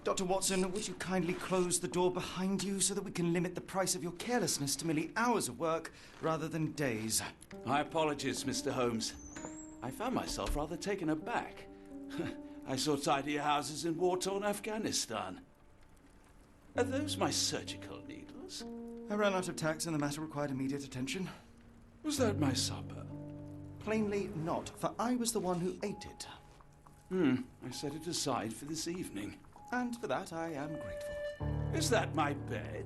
Dr. Watson, would you kindly close the door behind you so that we can limit the price of your carelessness to merely hours of work rather than days? My apologies, Mr. Holmes. I found myself rather taken aback. I saw tidier houses in war-torn Afghanistan. Are those my surgical needles? I ran out of tacks and the matter required immediate attention. Was that my supper? Plainly not, for I was the one who ate it. I set it aside for this evening. And for that I am grateful. Is that my bed?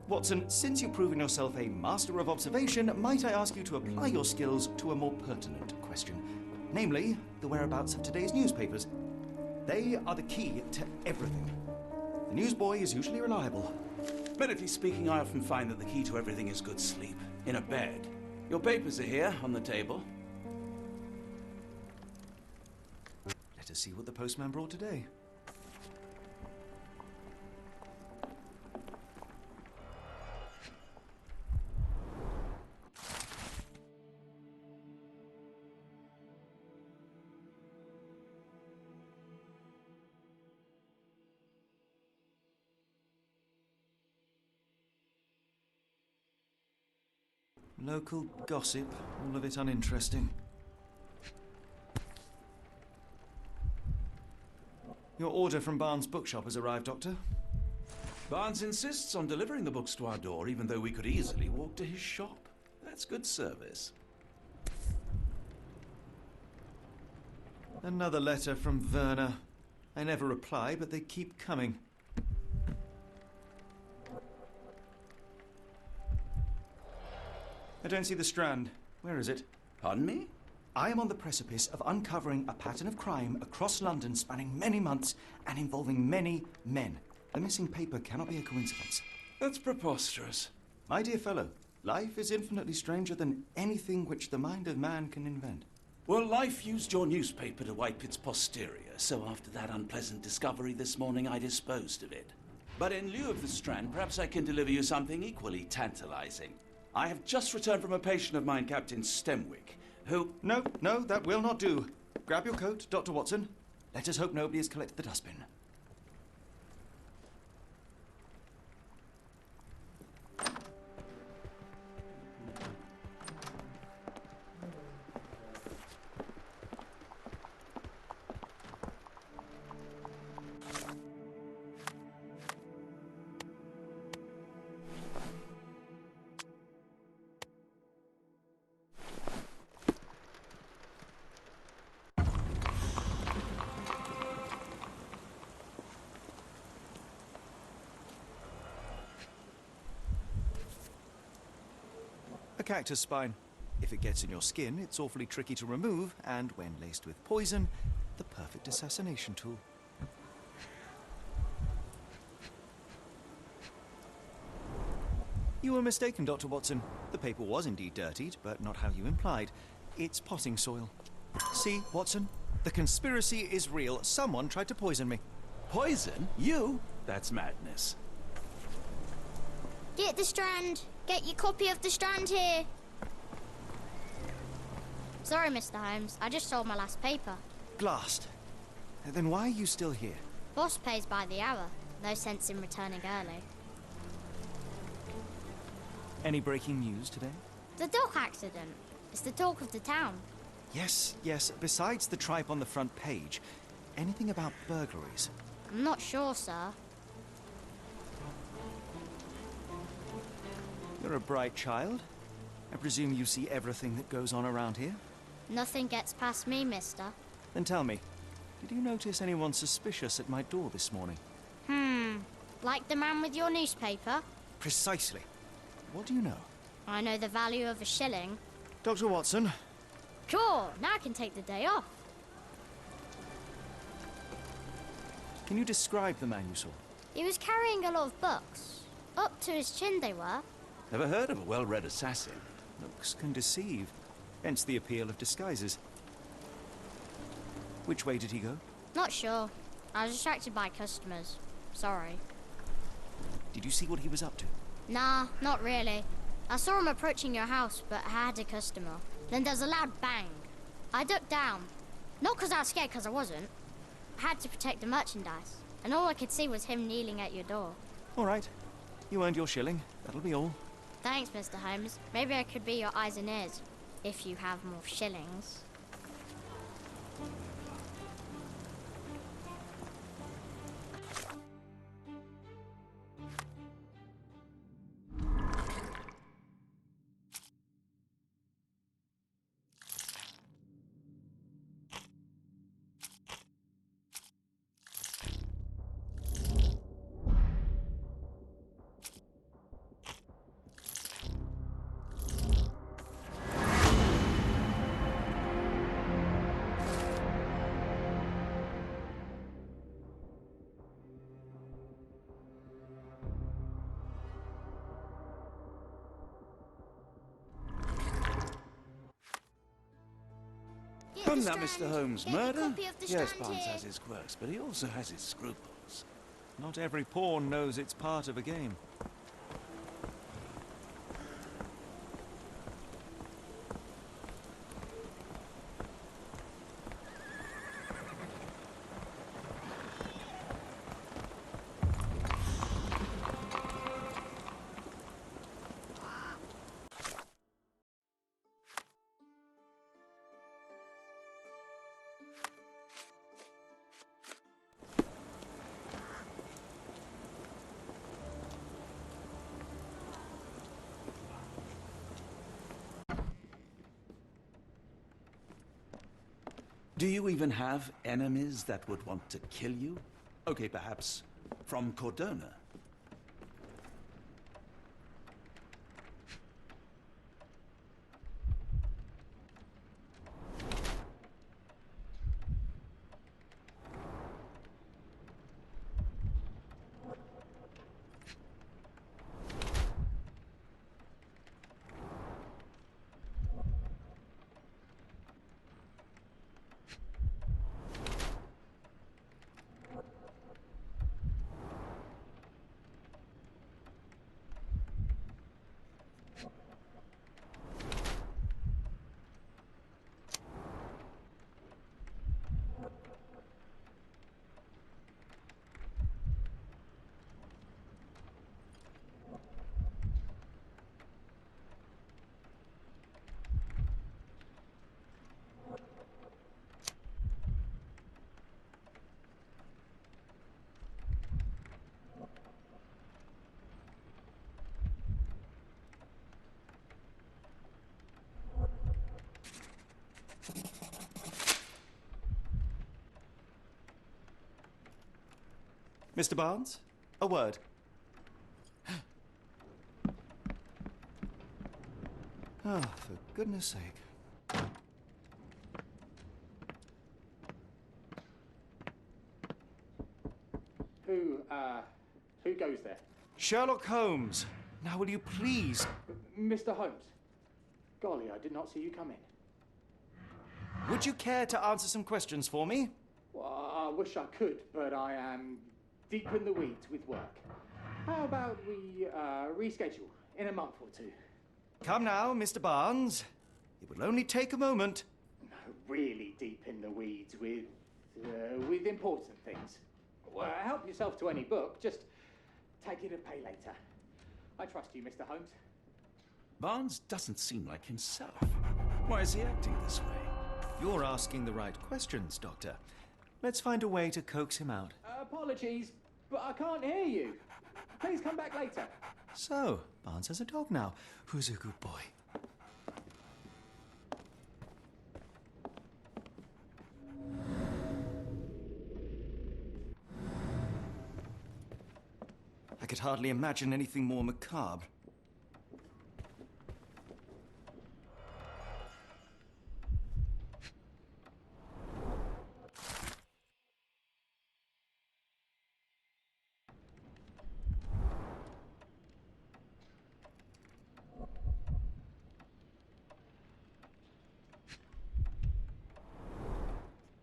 Watson, since you've proven yourself a master of observation, might I ask you to apply your skills to a more pertinent question? Namely, the whereabouts of today's newspapers. They are the key to everything. The newsboy is usually reliable. Medically speaking, I often find that the key to everything is good sleep. In a bed. Your papers are here, on the table. Let us see what the postman brought today. Local gossip, all of it uninteresting. Your order from Barnes' bookshop has arrived, Doctor. Barnes insists on delivering the books to our door, even though we could easily walk to his shop. That's good service. Another letter from Werner. I never reply, but they keep coming. I don't see the Strand. Where is it? Pardon me? I am on the precipice of uncovering a pattern of crime across London spanning many months and involving many men. The missing paper cannot be a coincidence. That's preposterous. My dear fellow, life is infinitely stranger than anything which the mind of man can invent. Well, life used your newspaper to wipe its posterior, so after that unpleasant discovery this morning, I disposed of it. But in lieu of the Strand, perhaps I can deliver you something equally tantalizing. I have just returned from a patient of mine, Captain Stemwick, who... No, that will not do. Grab your coat, Dr. Watson. Let us hope nobody has collected the dustbin. A cactus spine. If it gets in your skin, it's awfully tricky to remove, and when laced with poison, the perfect assassination tool. You were mistaken, Dr. Watson. The paper was indeed dirtied, but not how you implied. It's potting soil. See, Watson? The conspiracy is real. Someone tried to poison me. Poison? You? That's madness. Get the Strand! Get your copy of the Strand here! Sorry, Mr. Holmes. I just sold my last paper. Blast. Then why are you still here? Boss pays by the hour. No sense in returning early. Any breaking news today? The dog accident. It's the talk of the town. Yes. Besides the tripe on the front page, anything about burglaries? I'm not sure, sir. You're a bright child. I presume you see everything that goes on around here? Nothing gets past me, mister. Then tell me, did you notice anyone suspicious at my door this morning? Like the man with your newspaper? Precisely. What do you know? I know the value of a shilling. Dr. Watson. Cool, now I can take the day off. Can you describe the man you saw? He was carrying a lot of books. Up to his chin they were. Never heard of a well-read assassin. Looks can deceive. Hence the appeal of disguises. Which way did he go? Not sure. I was distracted by customers. Sorry. Did you see what he was up to? Nah, not really. I saw him approaching your house, but I had a customer. Then there's a loud bang. I ducked down. Not because I was scared, because I wasn't. I had to protect the merchandise. and all I could see was him kneeling at your door. All right. You earned your shilling. That'll be all. Thanks, Mr. Holmes. Maybe I could be your eyes and ears, if you have more shillings. Come now, Mr. Holmes. Murder? Copy of the Yes, Strand Barnes here. has his quirks, but he also has his scruples. Not every pawn knows it's part of a game. Do you even have enemies that would want to kill you? Okay, perhaps from Cordona. Mr. Barnes, a word. Oh, for goodness sake. Who goes there? Sherlock Holmes. Now will you please... Mr. Holmes. Golly, I did not see you come in. Would you care to answer some questions for me? Well, I wish I could, but I am deep in the weeds with work. How about we reschedule in a month or two? Come now, Mr. Barnes. It will only take a moment. No, really deep in the weeds with important things. Well, help yourself to any book. Just take it and pay later. I trust you, Mr. Holmes. Barnes doesn't seem like himself. Why is he acting this way? You're asking the right questions, Doctor. Let's find a way to coax him out. Apologies, but I can't hear you. Please come back later. So, Barnes has a dog now. Who's a good boy? I could hardly imagine anything more macabre.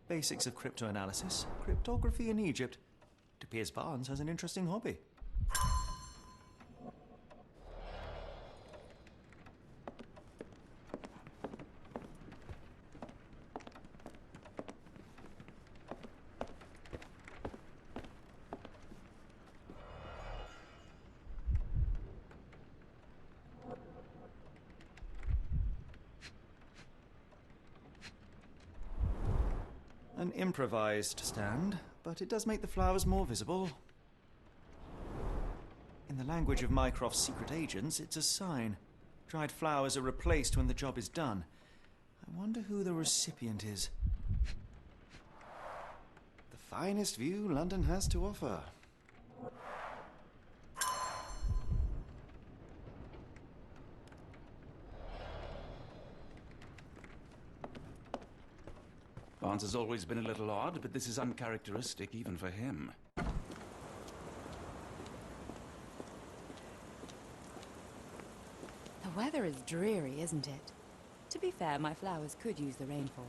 Basics of cryptoanalysis, cryptography in Egypt. It appears Barnes has an interesting hobby. an improvised stand, but it does make the flowers more visible. In the language of Mycroft's secret agents, it's a sign. Dried flowers are replaced when the job is done. I wonder who the recipient is. The finest view London has to offer. Barnes has always been a little odd, but this is uncharacteristic even for him. The weather is dreary, isn't it? To be fair, my flowers could use the rainfall.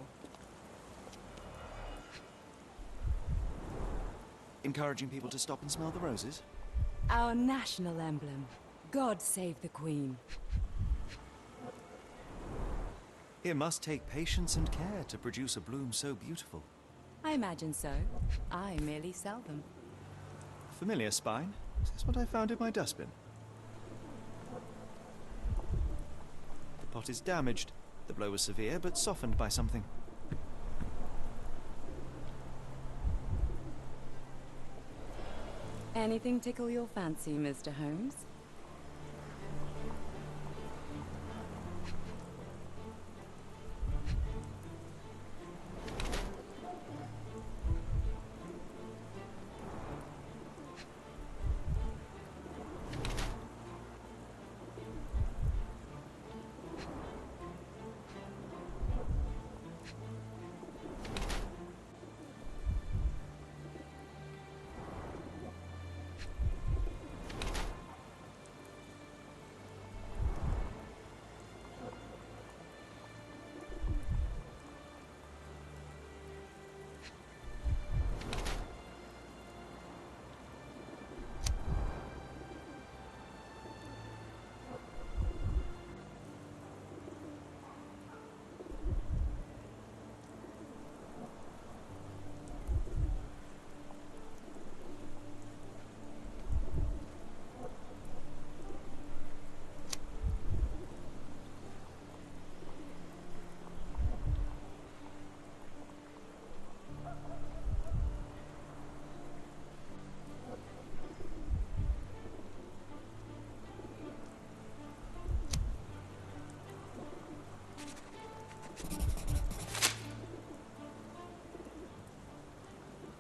Encouraging people to stop and smell the roses? Our national emblem. God save the Queen. It must take patience and care to produce a bloom so beautiful. I imagine so. I merely sell them. Familiar spine? Is this what I found in my dustbin? The pot is damaged. The blow was severe, but softened by something. Anything tickle your fancy, Mr. Holmes?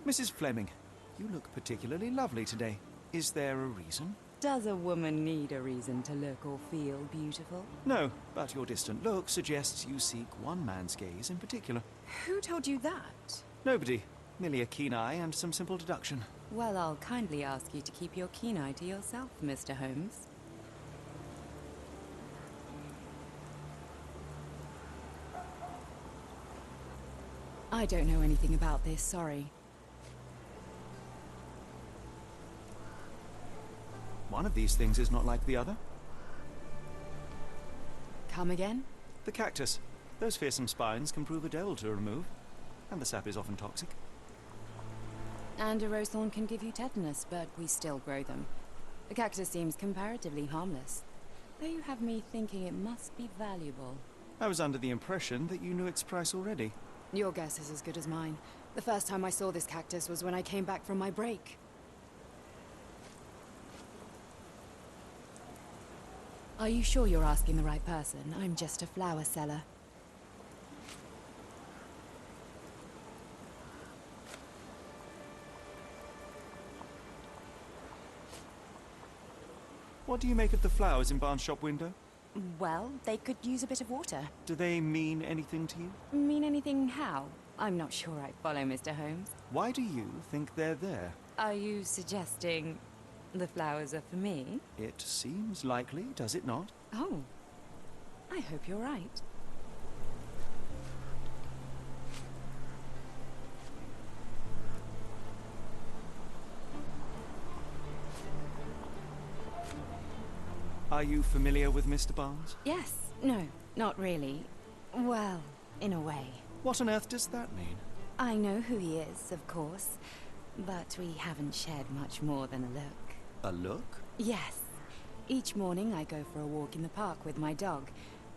Mrs. Fleming, you look particularly lovely today. Is there a reason? Does a woman need a reason to look or feel beautiful? No, but your distant look suggests you seek one man's gaze in particular. Who told you that? Nobody. Merely a keen eye and some simple deduction. Well, I'll kindly ask you to keep your keen eye to yourself, Mr. Holmes. I don't know anything about this, sorry. One of these things is not like the other. Come again? The cactus. Those fearsome spines can prove a devil to remove, and the sap is often toxic. And a rose thorn can give you tetanus, but we still grow them. The cactus seems comparatively harmless, though you have me thinking it must be valuable. I was under the impression that you knew its price already. Your guess is as good as mine. The first time I saw this cactus was when I came back from my break. Are you sure you're asking the right person? I'm just a flower seller. What do you make of the flowers in Barnes' shop window? Well, they could use a bit of water. Do they mean anything to you? Mean anything how? I'm not sure I follow, Mr. Holmes. Why do you think they're there? Are you suggesting the flowers are for me? It seems likely, does it not? Oh, I hope you're right. Are you familiar with Mr. Barnes? Yes. No, not really. Well, in a way. What on earth does that mean? I know who he is, of course, but we haven't shared much more than a look. A look? Yes. Each morning I go for a walk in the park with my dog,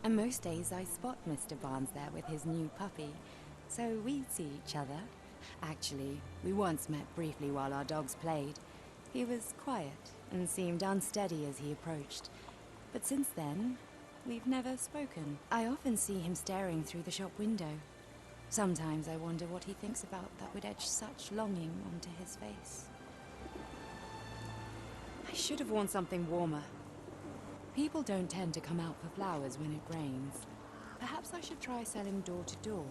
and most days I spot Mr. Barnes there with his new puppy, so we see each other. Actually, we once met briefly while our dogs played. He was quiet and seemed unsteady as he approached. But since then, we've never spoken. I often see him staring through the shop window. Sometimes I wonder what he thinks about that would etch such longing onto his face. I should have worn something warmer. People don't tend to come out for flowers when it rains. Perhaps I should try selling door to door.